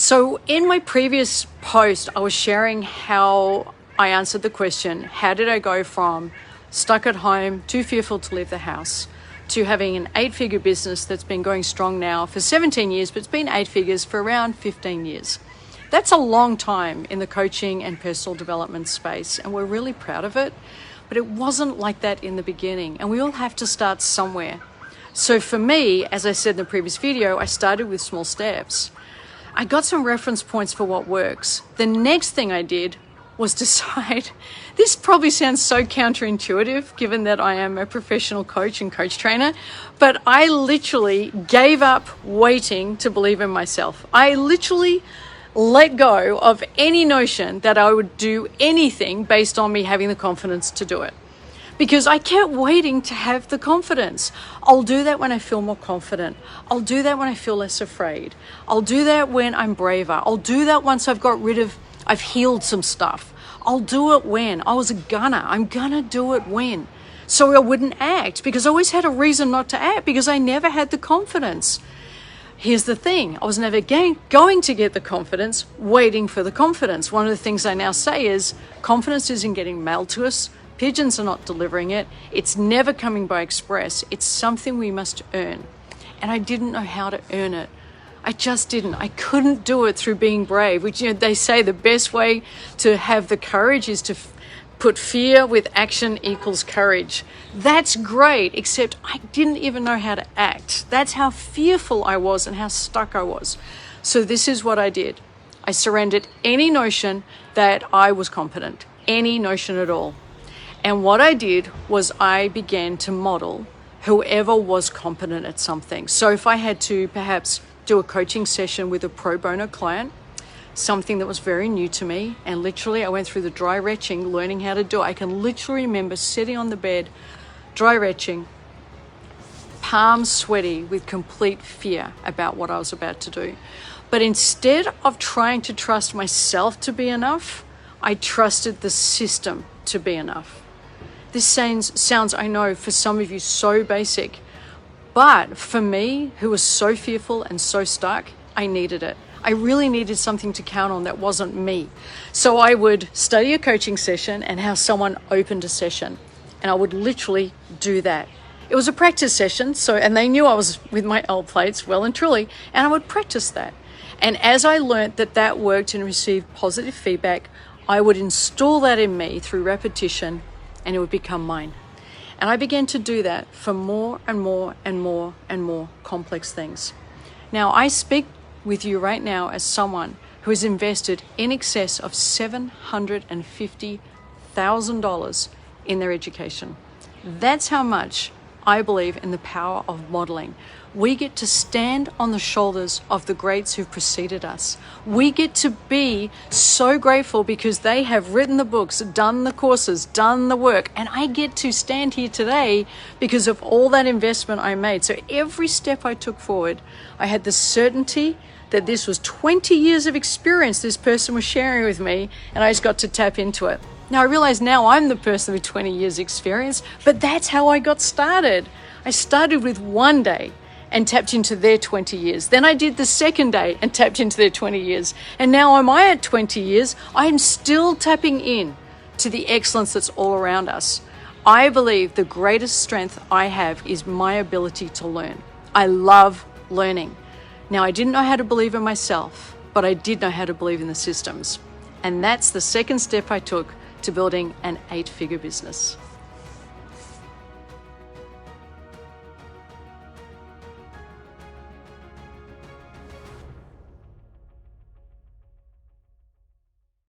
So in my previous post, I was sharing how I answered the question, how did I go from stuck at home, too fearful to leave the house, to having an 8-figure business that's been going strong now for 17 years, but it's been 8 figures for around 15 years. That's a long time in the coaching and personal development space, and we're really proud of it. But it wasn't like that in the beginning, and we all have to start somewhere. So for me, as I said in the previous video, I started with small steps. I got some reference points for what works. The next thing I did was decide, this probably sounds so counterintuitive given that I am a professional coach and coach trainer, but I literally gave up waiting to believe in myself. I literally let go of any notion that I would do anything based on me having the confidence to do it. Because I kept waiting to have the confidence. I'll do that when I feel more confident. I'll do that when I feel less afraid. I'll do that when I'm braver. I'll do that once I've healed some stuff. I'll do it when I'm gonna do it when. So I wouldn't act because I always had a reason not to act because I never had the confidence. Here's the thing, I was never going to get the confidence waiting for the confidence. One of the things I now say is confidence isn't getting mailed to us. Pigeons are not delivering it. It's never coming by express. It's something we must earn. And I didn't know how to earn it. I just didn't. I couldn't do it through being brave, which they say the best way to have the courage is to put fear with action equals courage. That's great, except I didn't even know how to act. That's how fearful I was and how stuck I was. So this is what I did. I surrendered any notion that I was competent, any notion at all. And what I did was I began to model whoever was competent at something. So if I had to perhaps do a coaching session with a pro bono client, something that was very new to me, and literally I went through the dry retching, learning how to do it. I can literally remember sitting on the bed, dry retching, palms sweaty with complete fear about what I was about to do. But instead of trying to trust myself to be enough, I trusted the system to be enough. This sounds, I know, for some of you so basic, but for me, who was so fearful and so stuck, I needed it. I really needed something to count on that wasn't me. So I would study a coaching session and how someone opened a session, and I would literally do that. It was a practice session, and they knew I was with my L plates well and truly, and I would practice that. And as I learned that worked and received positive feedback, I would install that in me through repetition, and it would become mine. And I began to do that for more and more and more and more complex things. Now, I speak with you right now as someone who has invested in excess of $750,000 in their education. That's how much I believe in the power of modeling. We get to stand on the shoulders of the greats who've preceded us. We get to be so grateful because they have written the books, done the courses, done the work, and I get to stand here today because of all that investment I made. So every step I took forward, I had the certainty that this was 20 years of experience this person was sharing with me, and I just got to tap into it. Now I realize now I'm the person with 20 years experience, but that's how I got started. I started with one day and tapped into their 20 years. Then I did the second day and tapped into their 20 years. And now am I at 20 years? I am still tapping in to the excellence that's all around us. I believe the greatest strength I have is my ability to learn. I love learning. Now, I didn't know how to believe in myself, but I did know how to believe in the systems. And that's the second step I took to building an 8-figure business.